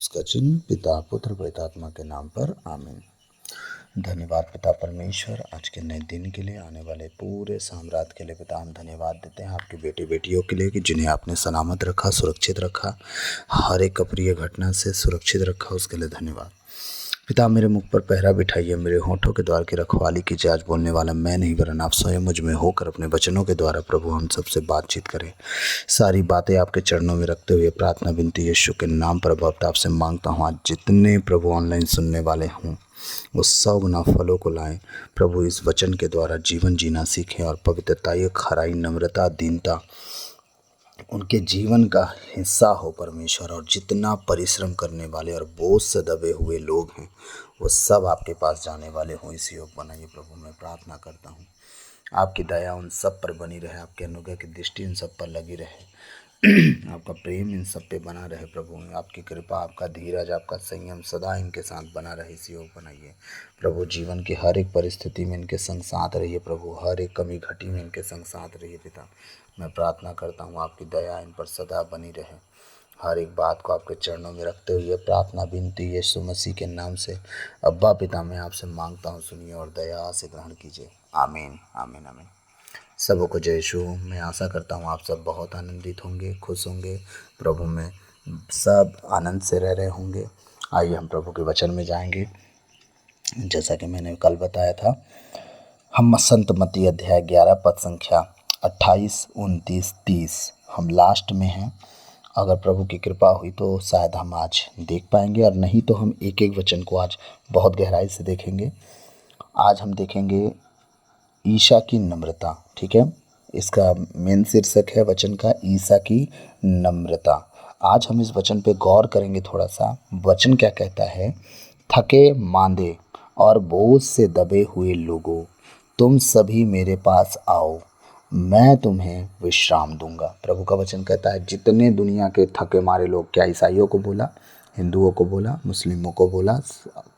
उसका चिन्ह पिता पुत्र पवित्र आत्मा के नाम पर आमीन। धन्यवाद पिता परमेश्वर, आज के नए दिन के लिए, आने वाले पूरे साम्राज्य के लिए पिता हम धन्यवाद देते हैं आपकी बेटी बेटियों के लिए कि जिन्हें आपने सलामत रखा, सुरक्षित रखा, हर एक अप्रिय घटना से सुरक्षित रखा, उसके लिए धन्यवाद। पिता मेरे मुख पर पहरा बिठाइए, मेरे होठों के द्वार की रखवाली कीजिए। आज बोलने वाला मैं नहीं वरन आप स्वयं मुझ में होकर अपने वचनों के द्वारा प्रभु हम सबसे बातचीत करें। सारी बातें आपके चरणों में रखते हुए प्रार्थना विनती यीशु के नाम पर भक्त आपसे मांगता हूँ। आज जितने प्रभु ऑनलाइन सुनने वाले हों वो 100 गुना फलों को लाएं। प्रभु इस वचन के द्वारा जीवन जीना सीखें और पवित्रता, खराई, नम्रता, दीनता उनके जीवन का हिस्सा हो परमेश्वर। और जितना परिश्रम करने वाले और बोझ से दबे हुए लोग हैं वो सब आपके पास जाने वाले हों, इस योग बनाइए प्रभु। मैं प्रार्थना करता हूँ आपकी दया उन सब पर बनी रहे, आपके अनुग्रह की दृष्टि उन सब पर लगी रहे, आपका प्रेम इन सब पे बना रहे प्रभु। आपकी कृपा, आपका धीरज, आपका संयम सदा इनके साथ बना रहे, इस योग बनाइए प्रभु। जीवन की हर एक परिस्थिति में इनके संग साथ रहिए प्रभु, हर एक कमी घटी में इनके संग साथ रहिए पिता। मैं प्रार्थना करता हूँ आपकी दया इन पर सदा बनी रहे। हर एक बात को आपके चरणों में रखते हुए प्रार्थना विनती यीशु मसीह के नाम से अब्बा पिता मैं आपसे मांगता हूँ, सुनिए और दया से ग्रहण कीजिए। आमीन आमीन आमीन। सबों को जय यीशु। मैं आशा करता हूँ आप सब बहुत आनंदित होंगे, खुश होंगे, प्रभु में सब आनंद से रह रहे होंगे। आइए हम प्रभु के वचन में जाएंगे। जैसा कि मैंने कल बताया था, हम संत मत्ती अध्याय 11 पद संख्या 28, 29, 30 हम लास्ट में हैं। अगर प्रभु की कृपा हुई तो शायद हम आज देख पाएंगे, और नहीं तो हम एक एक वचन को आज बहुत गहराई से देखेंगे। आज हम देखेंगे ईसा की नम्रता। ठीक है, इसका मेन शीर्षक है वचन का ईसा की नम्रता। आज हम इस वचन पे गौर करेंगे थोड़ा सा। वचन क्या कहता है? थके मांदे और बोझ से दबे हुए लोगों, तुम सभी मेरे पास आओ, मैं तुम्हें विश्राम दूंगा। प्रभु का वचन कहता है जितने दुनिया के थके मारे लोग, क्या ईसाइयों को बोला, हिंदुओं को बोला, मुस्लिमों को बोला,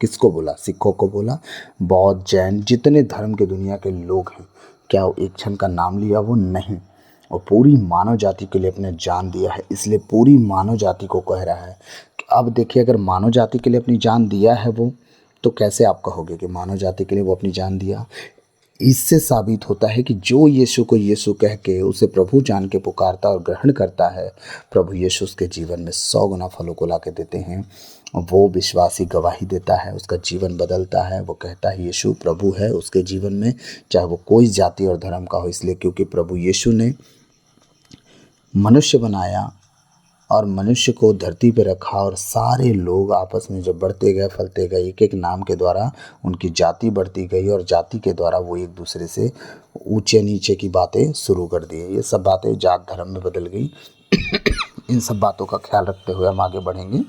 किसको बोला? सिखों को बोला, बौद्ध, जैन, जितने धर्म के दुनिया के लोग हैं, क्या वो एक क्षण का नाम लिया? वो नहीं। और पूरी मानव जाति के लिए अपने जान दिया है, इसलिए पूरी मानव जाति को कह रहा है कि अब देखिए, अगर मानव जाति के लिए अपनी जान दिया है वो, तो कैसे आप कहोगे कि मानव जाति के लिए वो अपनी जान दिया? इससे साबित होता है कि जो यीशु को यीशु कह के उसे प्रभु जान के पुकारता और ग्रहण करता है, प्रभु यीशु उसके जीवन में 100 गुना फलों को ला के देते हैं। वो विश्वासी गवाही देता है, उसका जीवन बदलता है, वो कहता है यीशु प्रभु है उसके जीवन में, चाहे वो कोई जाति और धर्म का हो। इसलिए क्योंकि प्रभु यीशु ने मनुष्य बनाया और मनुष्य को धरती पर रखा, और सारे लोग आपस में जब बढ़ते गए, फलते गए, एक एक नाम के द्वारा उनकी जाति बढ़ती गई, और जाति के द्वारा वो एक दूसरे से ऊंचे नीचे की बातें शुरू कर दी। ये सब बातें जात धर्म में बदल गई। इन सब बातों का ख्याल रखते हुए हम आगे बढ़ेंगे।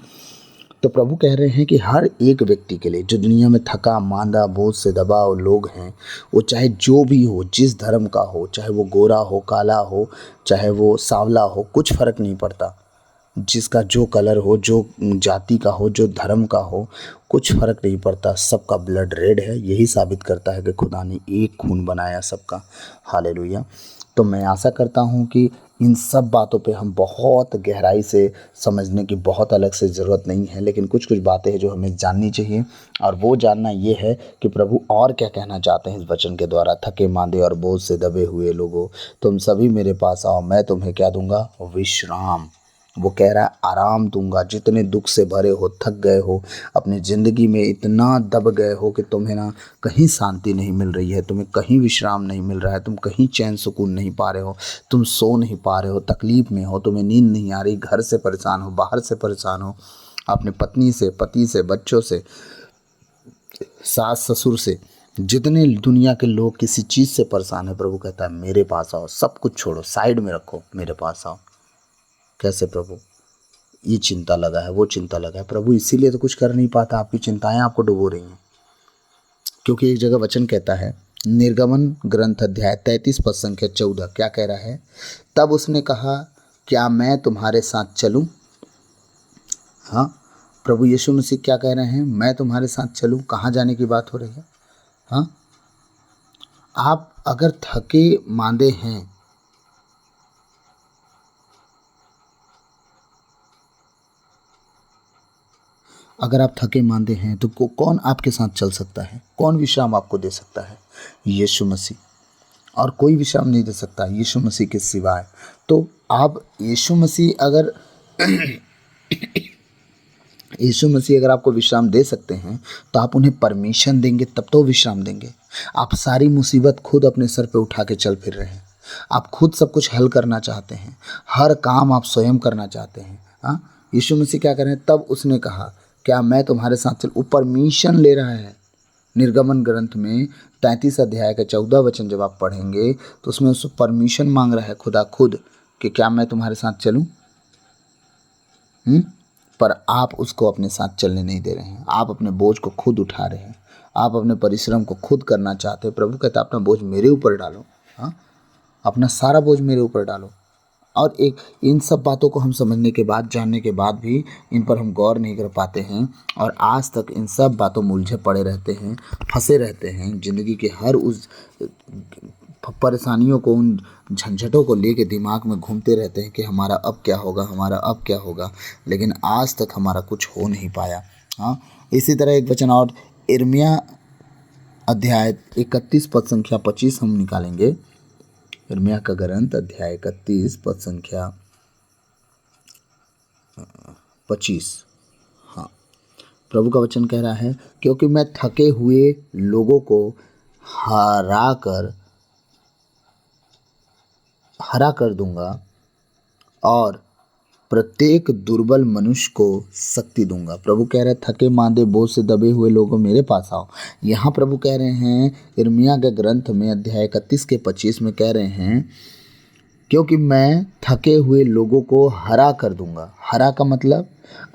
तो प्रभु कह रहे हैं कि हर एक व्यक्ति के लिए जो दुनिया में थका मांदा बोझ से दबा लोग हैं, वो चाहे जो भी हो, जिस धर्म का हो, चाहे वो गोरा हो, काला हो, चाहे वो सांवला हो, कुछ फर्क नहीं पड़ता। जिसका जो कलर हो, जो जाति का हो, जो धर्म का हो, कुछ फर्क नहीं पड़ता, सबका ब्लड रेड है। यही साबित करता है कि खुदा ने एक खून बनाया सबका। हालेलुया। तो मैं आशा करता हूँ कि इन सब बातों पे हम बहुत गहराई से समझने की बहुत अलग से ज़रूरत नहीं है, लेकिन कुछ कुछ बातें हैं जो हमें जाननी चाहिए। और वो जानना ये है कि प्रभु और क्या कहना चाहते हैं इस वचन के द्वारा। थके मांदे और बोझ से दबे हुए लोगों, तुम सभी मेरे पास आओ, मैं तुम्हें क्या दूंगा? विश्राम। वो कह रहा है आराम दूंगा। जितने दुख से भरे हो, थक गए हो, अपनी ज़िंदगी में इतना दब गए हो कि तुम्हें ना कहीं शांति नहीं मिल रही है, तुम्हें कहीं विश्राम नहीं मिल रहा है, तुम कहीं चैन सुकून नहीं पा रहे हो, तुम सो नहीं पा रहे हो, तकलीफ़ में हो, तुम्हें नींद नहीं आ रही, घर से परेशान हो, बाहर से परेशान हो, अपने पत्नी से, पति से, बच्चों से, सास ससुर से, जितने दुनिया के लोग किसी चीज़ से परेशान है, प्रभु कहता है मेरे पास आओ, सब कुछ छोड़ो, साइड में रखो, मेरे पास आओ। कैसे प्रभु? ये चिंता लगा है, वो चिंता लगा है। प्रभु इसीलिए तो कुछ कर नहीं पाता, आपकी चिंताएं आपको डुबो रही हैं। क्योंकि एक जगह वचन कहता है, निर्गमन ग्रंथ अध्याय 33 पद संख्या 14, क्या कह रहा है? तब उसने कहा, क्या मैं तुम्हारे साथ चलूं? हाँ, प्रभु यीशु मसीह क्या कह रहे हैं? मैं तुम्हारे साथ चलूं? कहाँ जाने की बात हो रही है? हाँ, आप अगर थके मांदे हैं, अगर आप थके मांदे हैं तो कौन आपके साथ चल सकता है? कौन विश्राम आपको दे सकता है? यीशु मसीह। और कोई विश्राम नहीं दे सकता यीशु मसीह के सिवाय। तो आप यीशु मसीह अगर आपको विश्राम दे सकते हैं तो आप उन्हें परमिशन देंगे तब तो विश्राम देंगे। आप सारी मुसीबत खुद अपने सर पे उठा के चल फिर रहे हैं। आप खुद सब कुछ हल करना चाहते हैं, हर काम आप स्वयं करना चाहते हैं। हाँ, यीशु मसीह क्या करें? तब उसने कहा क्या मैं तुम्हारे साथ चल? वो परमिशन ले रहा है। निर्गमन ग्रंथ में 33 अध्याय का 14 वचन जब आप पढ़ेंगे तो उसमें उससे परमिशन मांग रहा है खुदा खुद कि क्या मैं तुम्हारे साथ चलूं? पर आप उसको अपने साथ चलने नहीं दे रहे हैं। आप अपने बोझ को खुद उठा रहे हैं। आप अपने परिश्रम को खुद करना चाहते हैं। प्रभु कहता है अपना बोझ मेरे ऊपर डालो। हाँ, अपना सारा बोझ मेरे ऊपर डालो। और एक इन सब बातों को हम समझने के बाद, जानने के बाद भी इन पर हम गौर नहीं कर पाते हैं और आज तक इन सब बातों में उलझे पड़े रहते हैं, फंसे रहते हैं। ज़िंदगी के हर उस परेशानियों को, उन झंझटों को लेके दिमाग में घूमते रहते हैं कि हमारा अब क्या होगा, हमारा अब क्या होगा, लेकिन आज तक हमारा कुछ हो नहीं पाया। हाँ, इसी तरह एक वचन और, यिर्मयाह अध्याय 31 पद संख्या 25 हम निकालेंगे। यिर्मयाह का ग्रंथ अध्याय 31 पद संख्या 25। हाँ, प्रभु का वचन कह रहा है क्योंकि मैं थके हुए लोगों को हरा कर दूंगा और प्रत्येक दुर्बल मनुष्य को शक्ति दूंगा। प्रभु कह रहे हैं थके मांदे बोझ से दबे हुए लोगों मेरे पास आओ। यहाँ प्रभु कह रहे हैं यिर्मयाह के ग्रंथ में अध्याय 31 के 25 में कह रहे हैं क्योंकि मैं थके हुए लोगों को हरा कर दूंगा। हरा का मतलब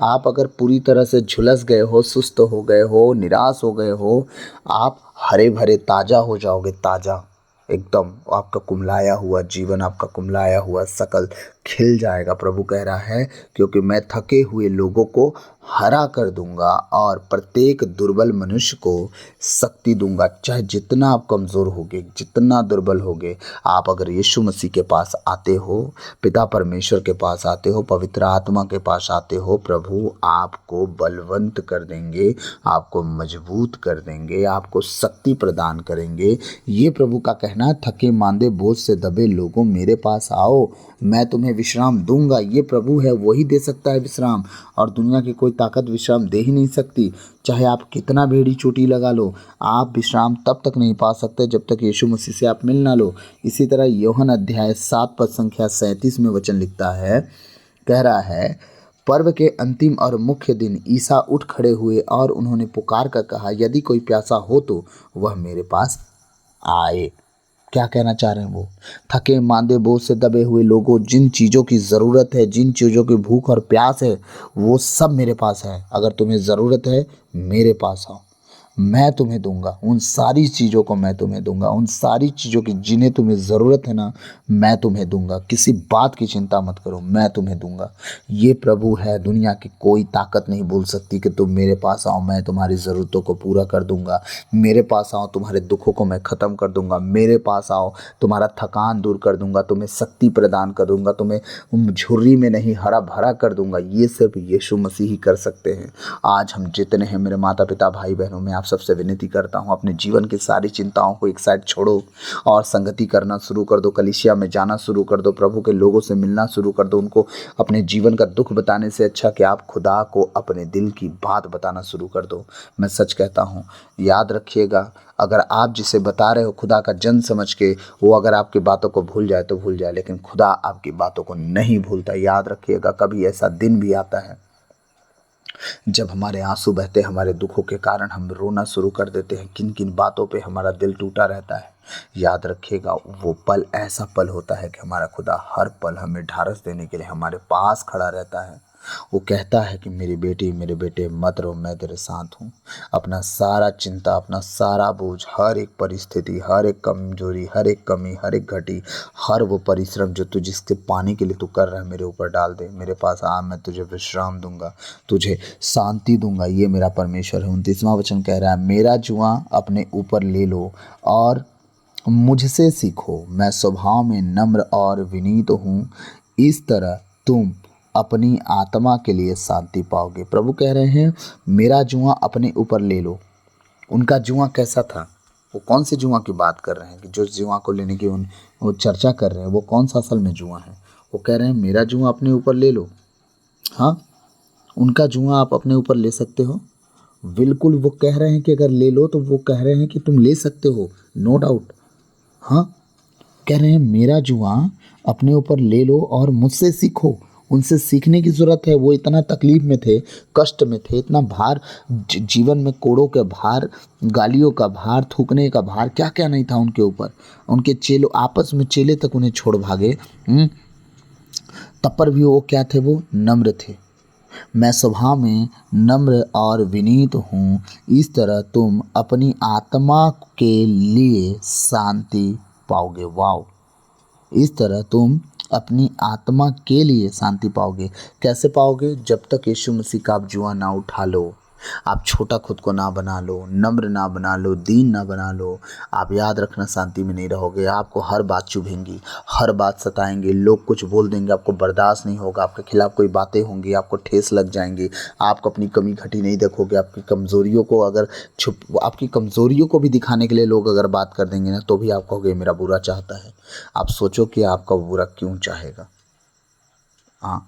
आप अगर पूरी तरह से झुलस गए हो, सुस्त हो गए हो, निराश हो गए हो, आप हरे भरे ताज़ा हो जाओगे। ताज़ा एकदम आपका कुमलाया हुआ जीवन, आपका कुमलाया हुआ शकल खिल जाएगा। प्रभु कह रहा है क्योंकि मैं थके हुए लोगों को हरा कर दूंगा और प्रत्येक दुर्बल मनुष्य को शक्ति दूंगा। चाहे जितना आप कमज़ोर होगे, जितना दुर्बल होगे, आप अगर यीशु मसीह के पास आते हो, पिता परमेश्वर के पास आते हो, पवित्र आत्मा के पास आते हो, प्रभु आपको बलवंत कर देंगे, आपको मजबूत कर देंगे, आपको शक्ति प्रदान करेंगे। ये प्रभु का कहना है थके मांदे बोझ से दबे लोगों मेरे पास आओ, मैं तुम्हें विश्राम दूंगा। ये प्रभु है, वही दे सकता है विश्राम, और दुनिया की कोई ताकत विश्राम दे ही नहीं सकती। चाहे आप कितना बेड़ी चोटी लगा लो, आप विश्राम तब तक नहीं पा सकते जब तक यीशु मसीह से आप मिल ना लो। इसी तरह यूहन्ना अध्याय 7 पद संख्या 37 में वचन लिखता है, कह रहा है पर्व के अंतिम और मुख्य दिन ईसा उठ खड़े हुए और उन्होंने पुकार कर कहा यदि कोई प्यासा हो तो वह मेरे पास आए। क्या कहना चाह रहे हैं वो? थके मांदे बोझ से दबे हुए लोगों, जिन चीज़ों की ज़रूरत है, जिन चीज़ों की भूख और प्यास है, वो सब मेरे पास है। अगर तुम्हें ज़रूरत है मेरे पास आओ, मैं तुम्हें दूंगा। उन सारी चीज़ों को मैं तुम्हें दूंगा। उन सारी चीज़ों की जिन्हें तुम्हें ज़रूरत है ना, मैं तुम्हें दूंगा। किसी बात की चिंता मत करो, मैं तुम्हें दूंगा। ये प्रभु है, दुनिया की कोई ताकत नहीं बोल सकती कि तुम मेरे पास आओ, मैं तुम्हारी ज़रूरतों को पूरा कर दूंगा। मेरे पास आओ, तुम्हारे दुखों को मैं ख़त्म कर दूंगा। मेरे पास आओ, तुम्हारा थकान दूर कर दूंगा, तुम्हें शक्ति प्रदान कर दूंगा, तुम्हें झुर्री में नहीं हरा भरा कर दूंगा। ये सिर्फ यीशु मसीह ही कर सकते हैं। आज हम जितने हैं मेरे माता पिता भाई बहनों, में आप सबसे विनती करता हूँ अपने जीवन की सारी चिंताओं को एक साइड छोड़ो और संगति करना शुरू कर दो। कलीसिया में जाना शुरू कर दो, प्रभु के लोगों से मिलना शुरू कर दो। उनको अपने जीवन का दुख बताने से अच्छा कि आप खुदा को अपने दिल की बात बताना शुरू कर दो। मैं सच कहता हूँ, याद रखिएगा, अगर आप जिसे बता रहे हो खुदा का जन समझ के, वो अगर आपकी बातों को भूल जाए तो भूल जाए, लेकिन खुदा आपकी बातों को नहीं भूलता। याद रखिएगा, कभी ऐसा दिन भी आता है जब हमारे आंसू बहते, हमारे दुखों के कारण हम रोना शुरू कर देते हैं, किन किन बातों पे हमारा दिल टूटा रहता है। याद रखिएगा, वो पल ऐसा पल होता है कि हमारा खुदा हर पल हमें ढाढ़स देने के लिए हमारे पास खड़ा रहता है। वो कहता है कि मेरी बेटी, मेरे बेटे, मत रो, मैं तेरे साथ हूँ। अपना सारा चिंता, अपना सारा बोझ, हर एक परिस्थिति, हर एक कमजोरी, हर एक कमी, हर एक घटी, हर वो परिश्रम जो तू जिसके पाने के लिए तू कर रहा है, मेरे ऊपर डाल दे। मेरे पास आ, मैं तुझे विश्राम दूंगा, तुझे शांति दूंगा। ये मेरा परमेश्वर है। 29वां वचन कह रहा है, मेरा जुआ अपने ऊपर ले लो और मुझसे सीखो, मैं स्वभाव में नम्र और विनीत हूँ। इस तरह तुम अपनी आत्मा के लिए शांति पाओगे। प्रभु कह रहे हैं मेरा जुआ अपने ऊपर ले लो। उनका जुआ कैसा था? वो कौन से जुआ की बात कर रहे हैं कि जो जुआ को लेने की वो चर्चा कर रहे हैं, वो कौन सा असल में जुआ है? वो कह रहे हैं मेरा जुआ अपने ऊपर ले लो। हाँ, उनका जुआ आप अपने ऊपर ले सकते हो। बिल्कुल, वो कह रहे हैं कि अगर ले लो तो वो कह रहे हैं कि तुम ले सकते हो, नो डाउट। हाँ, कह रहे हैं मेरा जुआ अपने ऊपर ले लो और मुझसे सीखो। उनसे सीखने की ज़रूरत है। वो इतना तकलीफ में थे, कष्ट में थे, इतना भार, जीवन में कोड़ों का भार, गालियों का भार, थूकने का भार, क्या क्या नहीं था उनके ऊपर। उनके चेलों, आपस में चेले तक उन्हें छोड़ भागे। तब पर भी वो क्या थे? वो नम्र थे। मैं स्वभाव में नम्र और विनीत हूँ, इस तरह तुम अपनी आत्मा के लिए शांति पाओगे। वाओ! इस तरह तुम अपनी आत्मा के लिए शांति पाओगे। कैसे पाओगे? जब तक यीशु मसीह का आप जुआ ना उठा लो, आप छोटा खुद को ना बना लो, नम्र ना बना लो, दीन ना बना लो, आप याद रखना शांति में नहीं रहोगे। आपको हर बात चुभेंगी, हर बात सताएंगे, लोग कुछ बोल देंगे, आपको बर्दाश्त नहीं होगा, आपके खिलाफ कोई बातें होंगी, आपको ठेस लग जाएंगी। आप अपनी कमी घटी नहीं देखोगे, आपकी कमज़ोरियों को अगर आपकी कमज़ोरियों को भी दिखाने के लिए लोग अगर बात कर देंगे ना, तो भी आप कहोगे मेरा बुरा चाहता है। आप सोचो कि आपका बुरा क्यों चाहेगा। हाँ,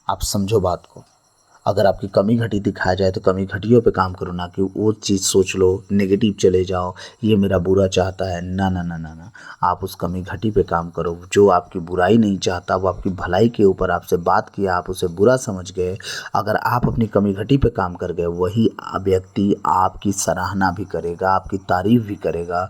आप समझो बात को। अगर आपकी कमी घटी दिखाया जाए तो कमी घटियों पे काम करो, ना कि वो चीज़ सोच लो, नेगेटिव चले जाओ, ये मेरा बुरा चाहता है। ना ना ना ना ना, आप उस कमी घटी पे काम करो। जो आपकी बुराई नहीं चाहता, वो आपकी भलाई के ऊपर आपसे बात किया, आप उसे बुरा समझ गए, अगर आप अपनी कमी घटी पे काम कर गए, वही व्यक्ति आपकी सराहना भी करेगा, आपकी तारीफ भी करेगा।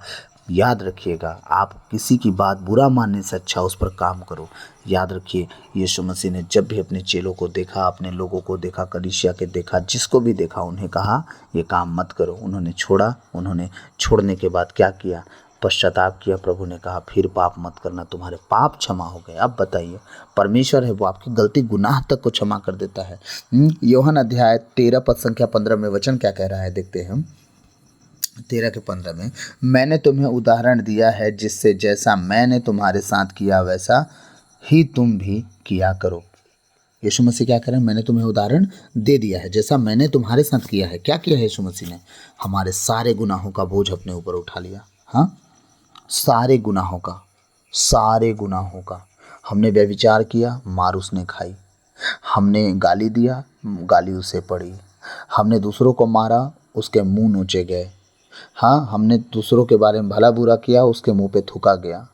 याद रखिएगा, आप किसी की बात बुरा मानने से अच्छा उस पर काम करो। याद रखिए, यीशु मसीह ने जब भी अपने चेलों को देखा, अपने लोगों को देखा, कलीसिया के देखा, जिसको भी देखा, उन्हें कहा ये काम मत करो। उन्होंने छोड़ा। उन्होंने छोड़ने के बाद क्या किया? पश्चाताप किया। प्रभु ने कहा फिर पाप मत करना, तुम्हारे पाप क्षमा हो गए। अब बताइए, परमेश्वर है वो आपकी गलती गुनाह तक को क्षमा कर देता है। यूहन्ना अध्याय 13 पद संख्या 15 में वचन क्या कह रहा है, देखते हैं हम। 13 के 15 में, मैंने तुम्हें उदाहरण दिया है जिससे जैसा मैंने तुम्हारे साथ किया वैसा ही तुम भी किया करो। यीशु मसीह क्या कह रहे हैं? मैंने तुम्हें उदाहरण दे दिया है, जैसा मैंने तुम्हारे साथ किया है। क्या किया है यीशु मसीह ने? हमारे सारे गुनाहों का बोझ अपने ऊपर उठा लिया। हाँ, सारे गुनाहों का, सारे गुनाहों का। हमने व्यभिचार किया, मार उसने खाई। हमने गाली दिया, गाली उसे पड़ी। हमने दूसरों को मारा, उसके मुंह नोचे गए। हाँ, हमने दूसरों के बारे में भला बुरा किया, उसके मुंह पे थूका गया।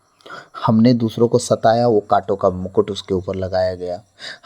हमने दूसरों को सताया, वो कांटों का मुकुट उसके ऊपर लगाया गया।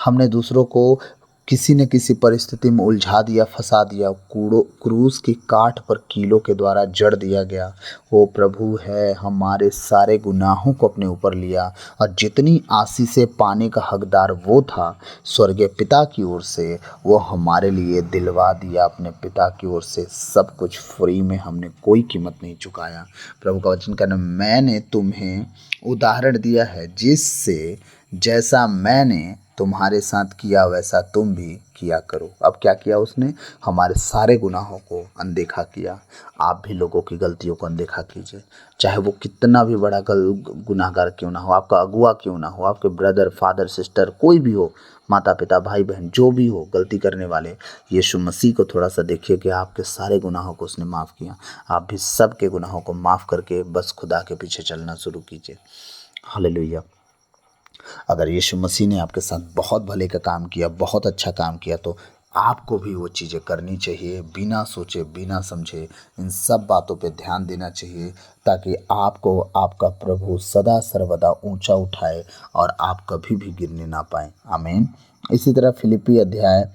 हमने दूसरों को किसी न किसी परिस्थिति में उलझा दिया, फंसा दिया, क्रूस की काठ पर कीलों के द्वारा जड़ दिया गया। वो प्रभु है, हमारे सारे गुनाहों को अपने ऊपर लिया, और जितनी आशीषें पाने का हकदार वो था स्वर्गीय पिता की ओर से, वो हमारे लिए दिलवा दिया अपने पिता की ओर से। सब कुछ फ्री में, हमने कोई कीमत नहीं चुकाया। प्रभु का वचन कहना, मैंने तुम्हें उदाहरण दिया है जिससे जैसा मैंने तुम्हारे साथ किया वैसा तुम भी किया करो। अब क्या किया उसने? हमारे सारे गुनाहों को अनदेखा किया। आप भी लोगों की गलतियों को अनदेखा कीजिए, चाहे वो कितना भी बड़ा गुनाहगार क्यों ना हो, आपका अगुआ क्यों ना हो, आपके ब्रदर, फादर, सिस्टर, कोई भी हो, माता पिता, भाई बहन, जो भी हो गलती करने वाले, यीशु मसीह को थोड़ा सा देखिए कि आपके सारे गुनाहों को उसने माफ़ किया। आप भी सब के गुनाहों को माफ़ करके बस खुदा के पीछे चलना शुरू कीजिए। हालेलुया। अगर यीशु मसीह ने आपके साथ बहुत भले का काम किया, बहुत अच्छा काम किया, तो आपको भी वो चीज़ें करनी चाहिए, बिना सोचे, बिना समझे। इन सब बातों पे ध्यान देना चाहिए, ताकि आपको आपका प्रभु सदा सर्वदा ऊंचा उठाए और आप कभी भी गिरने ना पाए। आमीन। इसी तरह फिलिप्पी अध्याय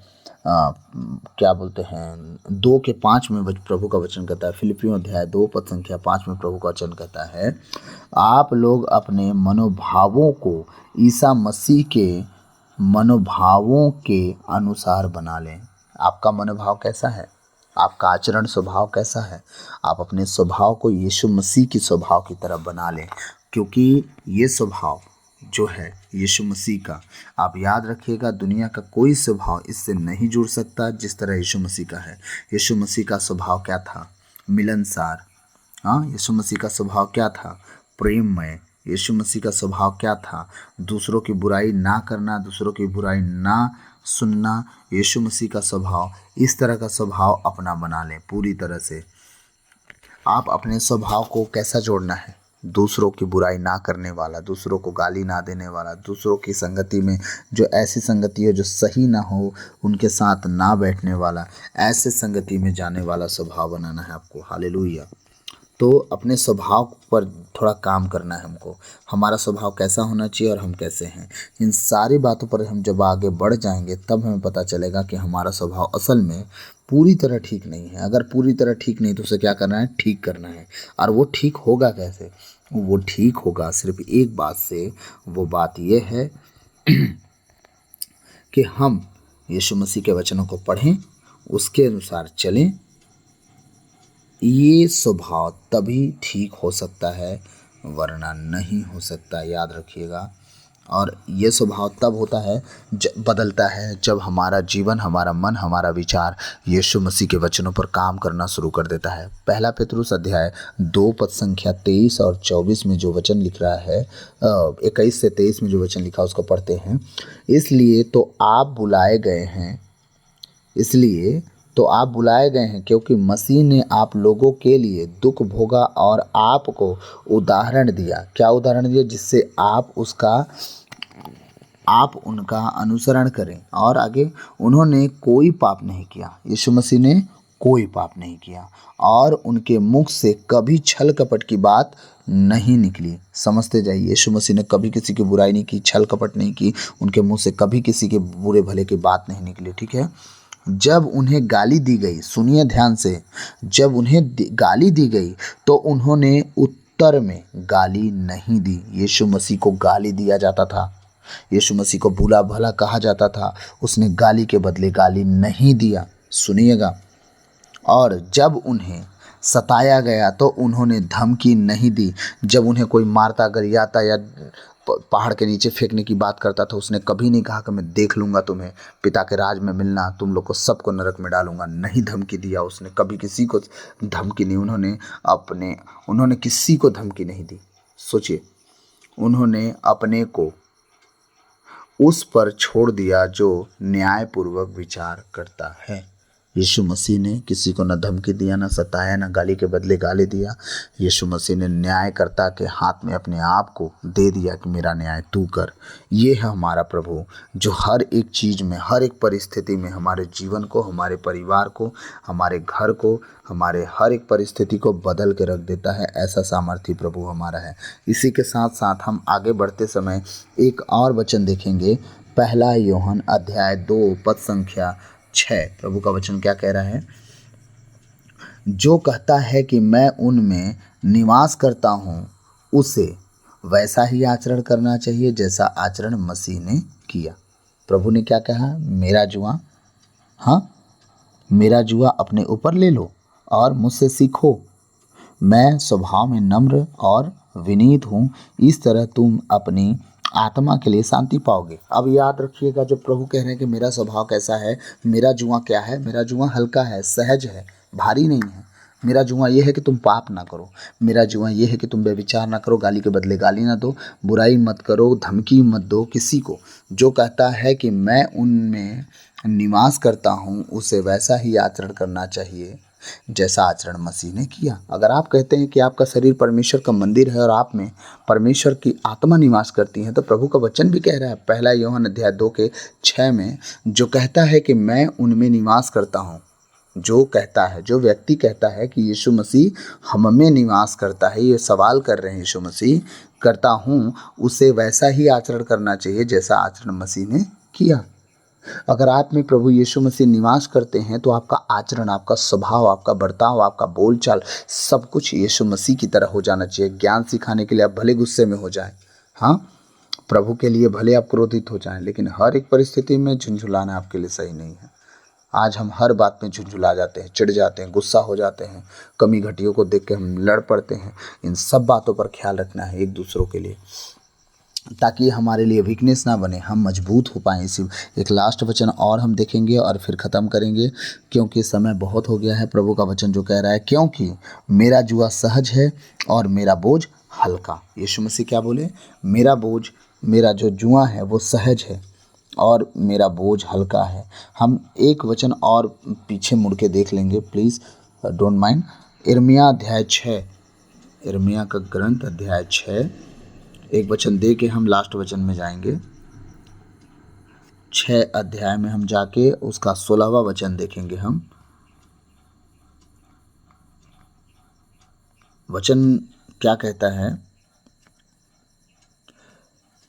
क्या बोलते हैं 2 के 5 में प्रभु का वचन कहता है। फिलिप्पियों अध्याय 2 पद संख्या 5 में प्रभु का वचन कहता है, आप लोग अपने मनोभावों को ईसा मसीह के मनोभावों के अनुसार बना लें। आपका मनोभाव कैसा है? आपका आचरण स्वभाव कैसा है? आप अपने स्वभाव को यीशु मसीह की स्वभाव की तरह बना लें, क्योंकि ये स्वभाव जो है यीशु मसीह का, आप याद रखिएगा, दुनिया का कोई स्वभाव इससे नहीं जुड़ सकता जिस तरह यीशु मसीह का है। यीशु मसीह का स्वभाव क्या था? मिलनसार। हाँ, यीशु मसीह का स्वभाव क्या था? प्रेममय, यीशु मसीह का स्वभाव क्या था? दूसरों की बुराई ना करना, दूसरों की बुराई ना सुनना। यीशु मसीह का स्वभाव, इस तरह का स्वभाव अपना बना लें पूरी तरह से। आप अपने स्वभाव को कैसा जोड़ना है? दूसरों की बुराई ना करने वाला, दूसरों को गाली ना देने वाला, दूसरों की संगति में जो ऐसी संगति है जो सही ना हो उनके साथ ना बैठने वाला, ऐसे संगति में जाने वाला स्वभाव बनाना है आपको। हालेलुया। तो अपने स्वभाव पर थोड़ा काम करना है हमको। हमारा स्वभाव कैसा होना चाहिए और हम कैसे हैं, इन सारी बातों पर हम जब आगे बढ़ जाएंगे तब हमें पता चलेगा कि हमारा स्वभाव असल में पूरी तरह ठीक नहीं है। अगर पूरी तरह ठीक नहीं तो उसे क्या करना है? ठीक करना है। और वो ठीक होगा कैसे? वो ठीक होगा सिर्फ एक बात से। वो बात ये है कि हम यीशु मसीह के वचनों को पढ़ें, उसके अनुसार चलें। ये स्वभाव तभी ठीक हो सकता है, वरना नहीं हो सकता, याद रखिएगा। और ये स्वभाव तब होता है, बदलता है, जब हमारा जीवन, हमारा मन, हमारा विचार यीशु मसीह के वचनों पर काम करना शुरू कर देता है। पहला पेतरुस अध्याय 2 पद संख्या 23 और 24 में जो वचन लिख रहा है, 21 से 23 में जो वचन लिखा उसको पढ़ते हैं। इसलिए तो आप बुलाए गए हैं क्योंकि मसीह ने आप लोगों के लिए दुख भोगा और आपको उदाहरण दिया। क्या उदाहरण दिया? जिससे आप उनका अनुसरण करें। और आगे, उन्होंने कोई पाप नहीं किया, यीशु मसीह ने कोई पाप नहीं किया, और उनके मुख से कभी छल कपट की बात नहीं निकली। समझते जाइए, यीशु मसीह ने कभी किसी की बुराई नहीं की, छल कपट नहीं की, उनके मुंह से कभी किसी के बुरे भले की बात नहीं निकली। ठीक है। जब उन्हें गाली दी गई, सुनिए ध्यान से, जब उन्हें गाली दी गई तो उन्होंने उत्तर में गाली नहीं दी। यीशु मसीह को गाली दिया जाता था, यीशु मसीह को बुरा भला कहा जाता था, उसने गाली के बदले गाली नहीं दिया। सुनिएगा। और जब उन्हें सताया गया तो उन्होंने धमकी नहीं दी। जब उन्हें कोई मारता गरियाता या पहाड़ के नीचे फेंकने की बात करता था, उसने कभी नहीं कहा कि मैं देख लूँगा तुम्हें, पिता के राज में मिलना, तुम लोग को सबको नरक में डालूंगा। नहीं धमकी दिया उसने, कभी किसी को धमकी नहीं। उन्होंने किसी को धमकी नहीं दी। सोचिए, उन्होंने अपने को उस पर छोड़ दिया जो न्यायपूर्वक विचार करता है। यीशु मसीह ने किसी को न धमकी दिया, न सताया, न गाली के बदले गाली दिया। यीशु मसीह ने न्यायकर्ता के हाथ में अपने आप को दे दिया कि मेरा न्याय तू कर। ये है हमारा प्रभु, जो हर एक चीज़ में, हर एक परिस्थिति में हमारे जीवन को, हमारे परिवार को, हमारे घर को, हमारे हर एक परिस्थिति को बदल के रख देता है। ऐसा सामर्थ्य प्रभु हमारा है। इसी के साथ साथ हम आगे बढ़ते समय एक और वचन देखेंगे। पहला यूहन्ना अध्याय 2 पद संख्या 6। प्रभु का वचन क्या कह रहा है? जो कहता है कि मैं उनमें निवास करता हूँ, उसे वैसा ही आचरण करना चाहिए जैसा आचरण मसीह ने किया। प्रभु ने क्या कहा? मेरा जुआ अपने ऊपर ले लो और मुझसे सीखो। मैं स्वभाव में नम्र और विनीत हूँ, इस तरह तुम अपनी आत्मा के लिए शांति पाओगे। अब याद रखिएगा, जो प्रभु कह रहे हैं कि मेरा स्वभाव कैसा है, मेरा जुआ क्या है? मेरा जुआ हल्का है, सहज है, भारी नहीं है। मेरा जुआ ये है कि तुम पाप ना करो, मेरा जुआ ये है कि तुम व्यभिचार ना करो, गाली के बदले गाली ना दो, बुराई मत करो, धमकी मत दो किसी को। जो कहता है कि मैं उनमें निवास करता हूँ, उसे वैसा ही आचरण करना चाहिए जैसा आचरण मसीह ने किया। अगर आप कहते हैं कि आपका शरीर परमेश्वर का मंदिर है और आप में परमेश्वर की आत्मा निवास करती है, तो प्रभु का वचन भी कह रहा है पहला यूहन्ना अध्याय 2 के 6 में, जो कहता है कि मैं उनमें निवास करता हूँ। जो व्यक्ति कहता है कि यीशु मसीह हम में निवास करता है, ये सवाल कर रहे हैं यीशु मसीह, करता हूँ, उसे वैसा ही आचरण करना चाहिए जैसा आचरण मसीह ने किया। अगर आप में प्रभु यीशु मसीह निवास करते हैं तो आपका आचरण, आपका स्वभाव, आपका बर्ताव, आपका बोलचाल, सब कुछ यीशु मसीह की तरह हो जाना चाहिए। ज्ञान सिखाने के लिए आप भले गुस्से में हो जाएं, हाँ, प्रभु के लिए भले आप क्रोधित हो जाएं, लेकिन हर एक परिस्थिति में झुंझुलाना आपके लिए सही नहीं है। आज हम हर बात में झुंझुला जाते हैं, चिढ़ जाते हैं, गुस्सा हो जाते हैं, कमी घटियों को देख के हम लड़ पड़ते हैं। इन सब बातों पर ख्याल रखना है एक दूसरों के लिए, ताकि हमारे लिए वीकनेस ना बने, हम मजबूत हो पाएँ। इसी एक लास्ट वचन और हम देखेंगे और फिर ख़त्म करेंगे, क्योंकि समय बहुत हो गया है। प्रभु का वचन जो कह रहा है, क्योंकि मेरा जुआ सहज है और मेरा बोझ हल्का। यीशु मसीह क्या बोले? मेरा जो जुआ है वो सहज है और मेरा बोझ हल्का है। हम एक वचन और पीछे मुड़ के देख लेंगे प्लीज़, डोंट माइंड। यिर्मयाह अध्याय 6, यिर्मयाह का ग्रंथ अध्याय 6, एक वचन दे के हम लास्ट वचन में जाएंगे। 6 अध्याय में हम जाके उसका 16वां वचन देखेंगे। हम वचन क्या कहता है?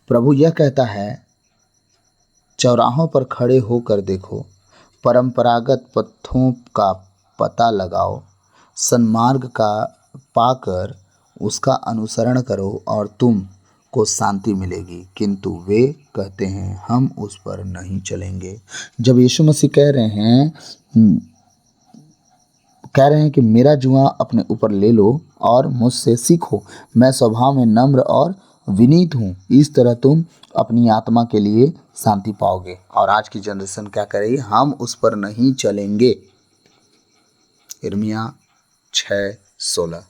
प्रभु यह कहता है, चौराहों पर खड़े होकर देखो, परंपरागत पथों का पता लगाओ, सन्मार्ग का पाकर उसका अनुसरण करो और तुम को शांति मिलेगी, किंतु वे कहते हैं हम उस पर नहीं चलेंगे। जब यीशु मसीह कह रहे हैं कि मेरा जुआ अपने ऊपर ले लो और मुझसे सीखो, मैं स्वभाव में नम्र और विनीत हूँ, इस तरह तुम अपनी आत्मा के लिए शांति पाओगे। और आज की जनरेशन क्या करेगी? हम उस पर नहीं चलेंगे। यिर्मयाह 6:16।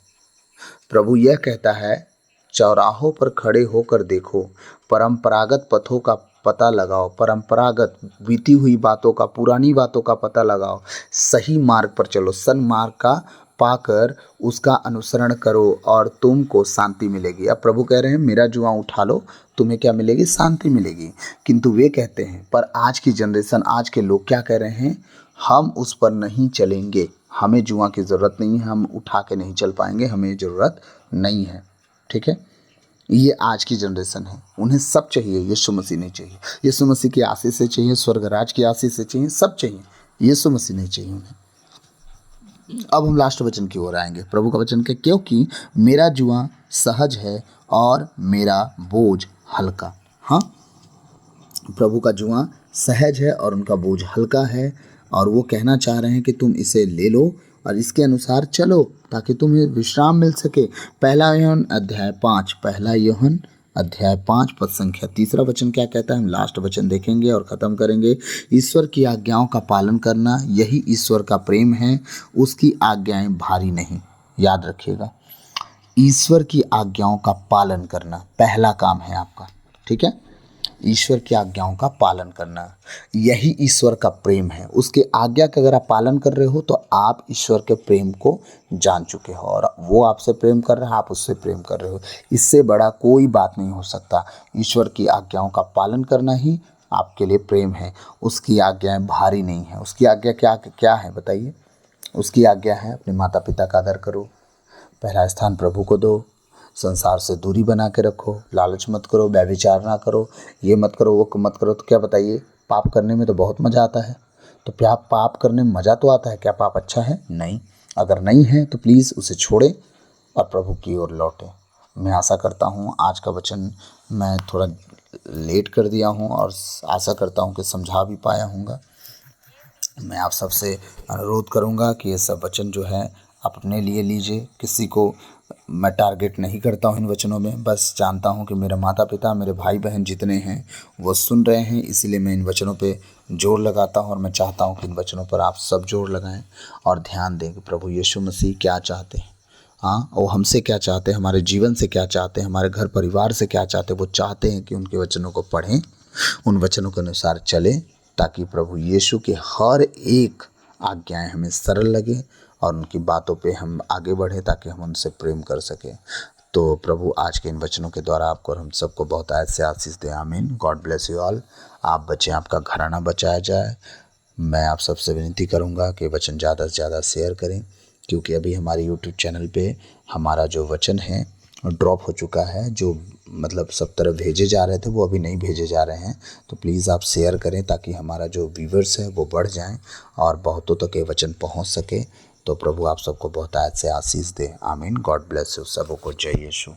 प्रभु यह कहता है, चौराहों पर खड़े होकर देखो, परंपरागत पथों का पता लगाओ, परंपरागत बीती हुई बातों का, पुरानी बातों का पता लगाओ, सही मार्ग पर चलो, सन्मार्ग का पाकर उसका अनुसरण करो और तुमको शांति मिलेगी। अब प्रभु कह रहे हैं मेरा जुआ उठा लो, तुम्हें क्या मिलेगी? शांति मिलेगी। किंतु वे कहते हैं, पर आज की जनरेशन, आज के लोग क्या कह रहे हैं? हम उस पर नहीं चलेंगे, हमें जुआ की ज़रूरत नहीं है, हम उठा के नहीं चल पाएंगे, हमें ज़रूरत नहीं है। ठीक है, ये आज की जनरेशन है। उन्हें सब चाहिए, यीशु मसीह नहीं चाहिए। यीशु मसीह की आशीष से चाहिए, स्वर्ग राज की आशीष से चाहिए, सब चाहिए, यीशु मसीह नहीं चाहिए उन्हें। अब हम लास्ट वचन की ओर आएंगे। प्रभु का वचन क्या? क्योंकि मेरा जुआ सहज है और मेरा बोझ हल्का। हाँ, प्रभु का जुआ सहज है और उनका बोझ हल्का है, और वो कहना चाह रहे हैं कि तुम इसे ले लो और इसके अनुसार चलो ताकि तुम्हें विश्राम मिल सके। पहला यूहन्ना अध्याय 5 पद संख्या 3 वचन क्या कहता है? हम लास्ट वचन देखेंगे और ख़त्म करेंगे। ईश्वर की आज्ञाओं का पालन करना, यही ईश्वर का प्रेम है, उसकी आज्ञाएं भारी नहीं। याद रखिएगा, ईश्वर की आज्ञाओं का पालन करना पहला काम है आपका। ठीक है, ईश्वर की आज्ञाओं का पालन करना, यही ईश्वर का प्रेम है। उसके आज्ञा का अगर आप पालन कर रहे हो तो आप ईश्वर के प्रेम को जान चुके हो, और वो आपसे प्रेम कर रहा है, आप उससे प्रेम कर रहे हो। इससे बड़ा कोई बात नहीं हो सकता। ईश्वर की आज्ञाओं का पालन करना ही आपके लिए प्रेम है। उसकी आज्ञाएं भारी नहीं है। उसकी आज्ञा क्या क्या है बताइए? उसकी आज्ञा है अपने माता पिता का आदर करो, पहला स्थान प्रभु को दो, संसार से दूरी बना के रखो, लालच मत करो, व्यभिचार ना करो, ये मत करो, वो मत करो। तो क्या बताइए, पाप करने में तो बहुत मज़ा आता है। तो क्या पाप करने में मज़ा तो आता है, क्या पाप अच्छा है? नहीं। अगर नहीं है तो प्लीज़ उसे छोड़े और प्रभु की ओर लौटे। मैं आशा करता हूँ आज का वचन मैं थोड़ा लेट कर दिया हूँ, और आशा करता हूँ कि समझा भी पाया हूँगा। मैं आप सबसे अनुरोध करूंगा कि ये सब वचन जो है आप अपने लिए लीजिए। किसी को मैं टारगेट नहीं करता हूँ इन वचनों में, बस जानता हूँ कि मेरे माता पिता, मेरे भाई बहन जितने हैं वो सुन रहे हैं, इसीलिए मैं इन वचनों पे जोर लगाता हूँ। और मैं चाहता हूँ कि इन वचनों पर आप सब जोर लगाएं और ध्यान दें कि प्रभु यीशु मसीह क्या चाहते हैं। हाँ, वो हमसे क्या चाहते हैं, हमारे जीवन से क्या चाहते हैं, हमारे घर परिवार से क्या चाहते हैं। वो चाहते हैं कि उनके वचनों को पढ़ें, उन वचनों के अनुसार चलें, ताकि प्रभु यीशु की हर एक आज्ञाएं हमें सरल लगे और उनकी बातों पे हम आगे बढ़ें, ताकि हम उनसे प्रेम कर सकें। तो प्रभु आज के इन वचनों के द्वारा आपको और हम सबको बहुत आयत से आशीष दे। आमीन। God bless you all. आप बचें, आपका घराना बचाया जाए। मैं आप सबसे विनती करूंगा कि वचन ज़्यादा से ज़्यादा शेयर करें, क्योंकि अभी हमारे यूट्यूब चैनल पे हमारा जो वचन है ड्रॉप हो चुका है। जो मतलब सब तरफ भेजे जा रहे थे वो अभी नहीं भेजे जा रहे हैं। तो प्लीज़ आप शेयर करें ताकि हमारा जो व्यूवर्स है वो बढ़ जाएं और बहुतों तक ये वचन पहुंच सके। तो प्रभु आप सबको बहुत आयत से आशीष दे। आमीन। God bless you. सबों को जय यीशु।